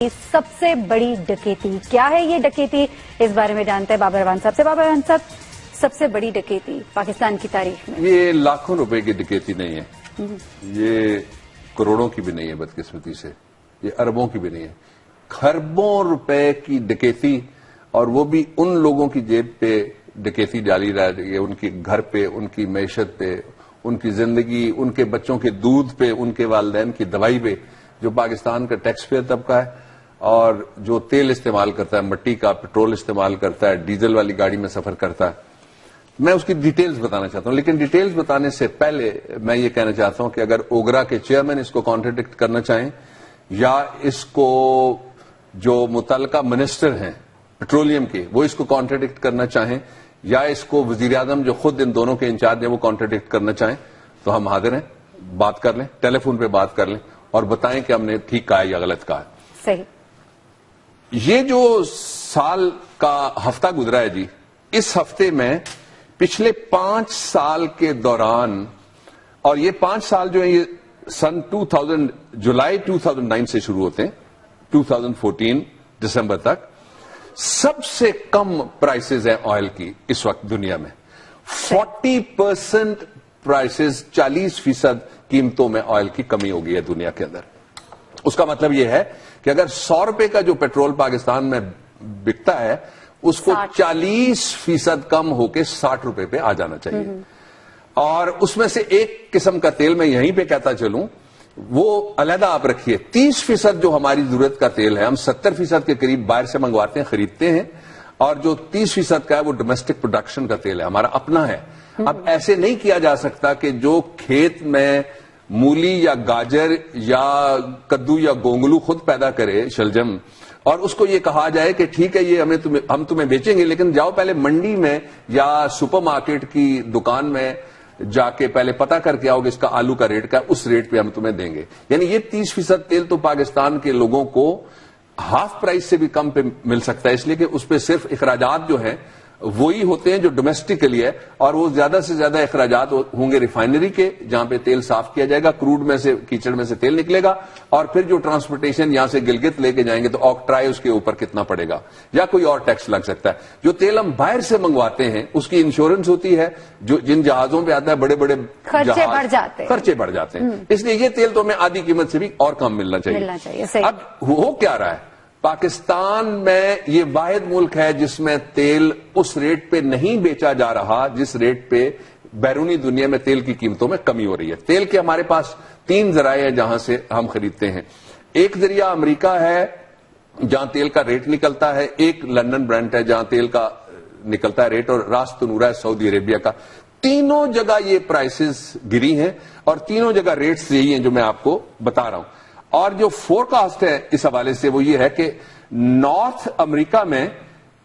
سب سے بڑی ڈکیتی کیا ہے؟ یہ ڈکیتی اس بارے میں جانتے ہیں بابر احوان صاحب سے۔ بابر احوان صاحب، سب سے بڑی ڈکیتی پاکستان کی تاریخ میں؟ یہ لاکھوں روپے کی ڈکیتی نہیں ہے، یہ کروڑوں کی بھی نہیں ہے بدقسمتی سے، یہ اربوں کی بھی نہیں ہے، خربوں روپے کی ڈکیتی، اور وہ بھی ان لوگوں کی جیب پہ ڈکیتی ڈالی جا رہی ہے، ان کے گھر پہ، ان کی معیشت پہ، ان کی زندگی، ان کے بچوں کے دودھ پہ، ان کے والدین کی دوائی پہ، جو پاکستان کا ٹیکس پیئر طبقہ ہے اور جو تیل استعمال کرتا ہے، مٹی کا پٹرول استعمال کرتا ہے، ڈیزل والی گاڑی میں سفر کرتا ہے۔ میں اس کی ڈیٹیلز بتانا چاہتا ہوں، لیکن ڈیٹیلز بتانے سے پہلے میں یہ کہنا چاہتا ہوں کہ اگر اوگرا کے چیئرمین اس کو کانٹرڈکٹ کرنا چاہیں یا اس کو جو متعلقہ منسٹر ہیں پیٹرولیم کے وہ اس کو کانٹرڈکٹ کرنا چاہیں یا اس کو وزیر اعظم جو خود ان دونوں کے انچارج ہیں وہ کانٹرڈکٹ کرنا چاہیں تو ہم حاضر ہیں، بات کر لیں، ٹیلی فون پہ بات کر لیں اور بتائیں کہ ہم نے ٹھیک کہا ہے یا غلط کہا ہے۔ صحیح۔ یہ جو سال کا ہفتہ گزرا ہے جی، اس ہفتے میں پچھلے 5 سال کے دوران، اور یہ 5 سال جو ہیں یہ سن 2000 جولائی 2009 سے شروع ہوتے ہیں 2014 دسمبر تک، سب سے کم پرائسز ہیں آئل کی اس وقت دنیا میں۔ 40% پرائسز، 40% قیمتوں میں آئل کی کمی ہو گئی ہے دنیا کے اندر۔ اس کا مطلب یہ ہے کہ اگر 100 روپے کا جو پیٹرول پاکستان میں بکتا ہے اس کو 40% کم ہو کے 60 روپے پہ آ جانا چاہیے، اور اس میں سے ایک قسم کا تیل میں یہیں پہ کہتا چلوں وہ علیحدہ آپ رکھیے، 30% جو ہماری ضرورت کا تیل ہے ہم 70% کے قریب باہر سے منگواتے ہیں، خریدتے ہیں، اور جو 30% کا ہے وہ ڈومیسٹک پروڈکشن کا تیل ہے، ہمارا اپنا ہے۔ اب ایسے نہیں کیا جا سکتا کہ جو کھیت میں مولی یا گاجر یا کدو یا گونگلو خود پیدا کرے شلجم، اور اس کو یہ کہا جائے کہ ٹھیک ہے یہ ہم تمہیں بیچیں گے، لیکن جاؤ پہلے منڈی میں یا سپر مارکیٹ کی دکان میں جا کے پہلے پتا کر کے آؤ کہ اس کا آلو کا ریٹ کا، اس ریٹ پہ ہم تمہیں دیں گے۔ یعنی یہ 30% تیل تو پاکستان کے لوگوں کو ہاف پرائس سے بھی کم پہ مل سکتا ہے، اس لیے کہ اس پہ صرف اخراجات جو ہیں وہی ہوتے ہیں جو ڈومیسٹک کے لیے ہے، اور وہ زیادہ سے زیادہ اخراجات ہوں گے ریفائنری کے، جہاں پہ تیل صاف کیا جائے گا، کروڈ میں سے، کیچڑ میں سے تیل نکلے گا، اور پھر جو ٹرانسپورٹیشن یہاں سے گلگت لے کے جائیں گے تو آکٹرائی اس کے اوپر کتنا پڑے گا یا کوئی اور ٹیکس لگ سکتا ہے۔ جو تیل ہم باہر سے منگواتے ہیں اس کی انشورنس ہوتی ہے، جو جن جہازوں پہ آتا ہے بڑے بڑے خرچے بڑھ جاتے ہیں، اس لیے یہ تیل تو ہمیں آدھی قیمت سے بھی اور کم ملنا چاہیے۔ اب ہو کیا رہا ہے، پاکستان میں یہ واحد ملک ہے جس میں تیل اس ریٹ پہ نہیں بیچا جا رہا جس ریٹ پہ بیرونی دنیا میں تیل کی قیمتوں میں کمی ہو رہی ہے۔ تیل کے ہمارے پاس 3 ذرائع ہیں جہاں سے ہم خریدتے ہیں۔ ایک ذریعہ امریکہ ہے جہاں تیل کا ریٹ نکلتا ہے، ایک لندن برنٹ ہے جہاں تیل کا نکلتا ہے ریٹ، اور راست نورا ہے سعودی عربیہ کا۔ تینوں جگہ یہ پرائسز گری ہیں اور تینوں جگہ ریٹس یہی ہیں جو میں آپ کو بتا رہا ہوں۔ اور جو فور کاسٹ ہے اس حوالے سے وہ یہ ہے کہ نارتھ امریکہ میں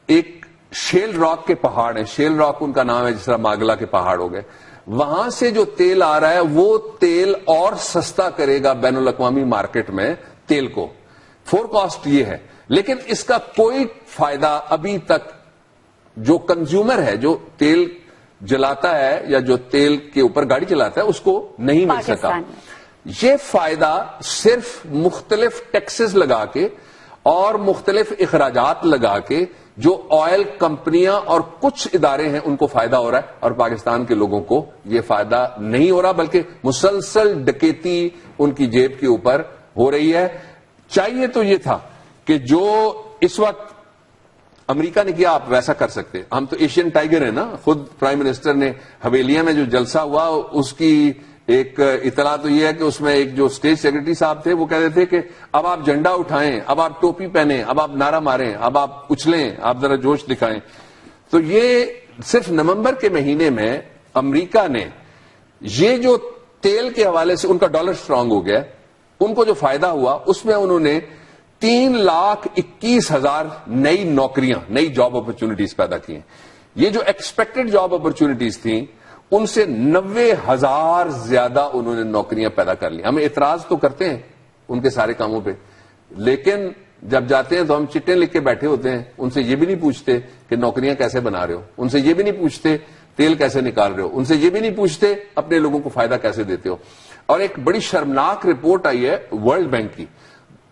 ایک شیل راک کے پہاڑ ہیں، شیل راک ان کا نام ہے، جس طرح ماگلا کے پہاڑ ہو گئے، وہاں سے جو تیل آ رہا ہے وہ تیل اور سستا کرے گا بین الاقوامی مارکیٹ میں تیل کو۔ فور کاسٹ یہ ہے، لیکن اس کا کوئی فائدہ ابھی تک جو کنزیومر ہے، جو تیل جلاتا ہے یا جو تیل کے اوپر گاڑی چلاتا ہے، اس کو نہیں مل سکا۔ یہ فائدہ صرف مختلف ٹیکسز لگا کے اور مختلف اخراجات لگا کے جو آئل کمپنیاں اور کچھ ادارے ہیں ان کو فائدہ ہو رہا ہے، اور پاکستان کے لوگوں کو یہ فائدہ نہیں ہو رہا، بلکہ مسلسل ڈکیتی ان کی جیب کے اوپر ہو رہی ہے۔ چاہیے تو یہ تھا کہ جو اس وقت امریکہ نے کیا آپ ویسا کر سکتے۔ ہم تو ایشین ٹائیگر ہیں نا، خود پرائم منسٹر نے حویلیہ میں جو جلسہ ہوا اس کی ایک اطلاع تو یہ ہے کہ اس میں ایک جو اسٹیٹ سیکرٹری صاحب تھے وہ کہہ رہے تھے کہ اب آپ جھنڈا اٹھائیں، اب آپ ٹوپی پہنیں، اب آپ نعرہ ماریں، اب آپ اچھلیں، آپ ذرا جوش دکھائیں۔ تو یہ صرف نومبر کے مہینے میں امریکہ نے یہ جو تیل کے حوالے سے ان کا ڈالر سٹرانگ ہو گیا، ان کو جو فائدہ ہوا اس میں انہوں نے 3,21,000 نئی نوکریاں، نئی جاب اپرچونٹیز پیدا کی ہیں۔ یہ جو ایکسپیکٹڈ جاب اپرچونٹیز تھیں ان سے 90,000 زیادہ انہوں نے نوکریاں پیدا کر لی۔ ہم اعتراض تو کرتے ہیں ان کے سارے کاموں پہ، لیکن جب جاتے ہیں تو ہم چٹیں لکھ کے بیٹھے ہوتے ہیں، ان سے یہ بھی نہیں پوچھتے کہ نوکریاں کیسے بنا رہے ہو، ان سے یہ بھی نہیں پوچھتے تیل کیسے نکال رہے ہو، ان سے یہ بھی نہیں پوچھتے اپنے لوگوں کو فائدہ کیسے دیتے ہو۔ اور ایک بڑی شرمناک رپورٹ آئی ہے ورلڈ بینک کی،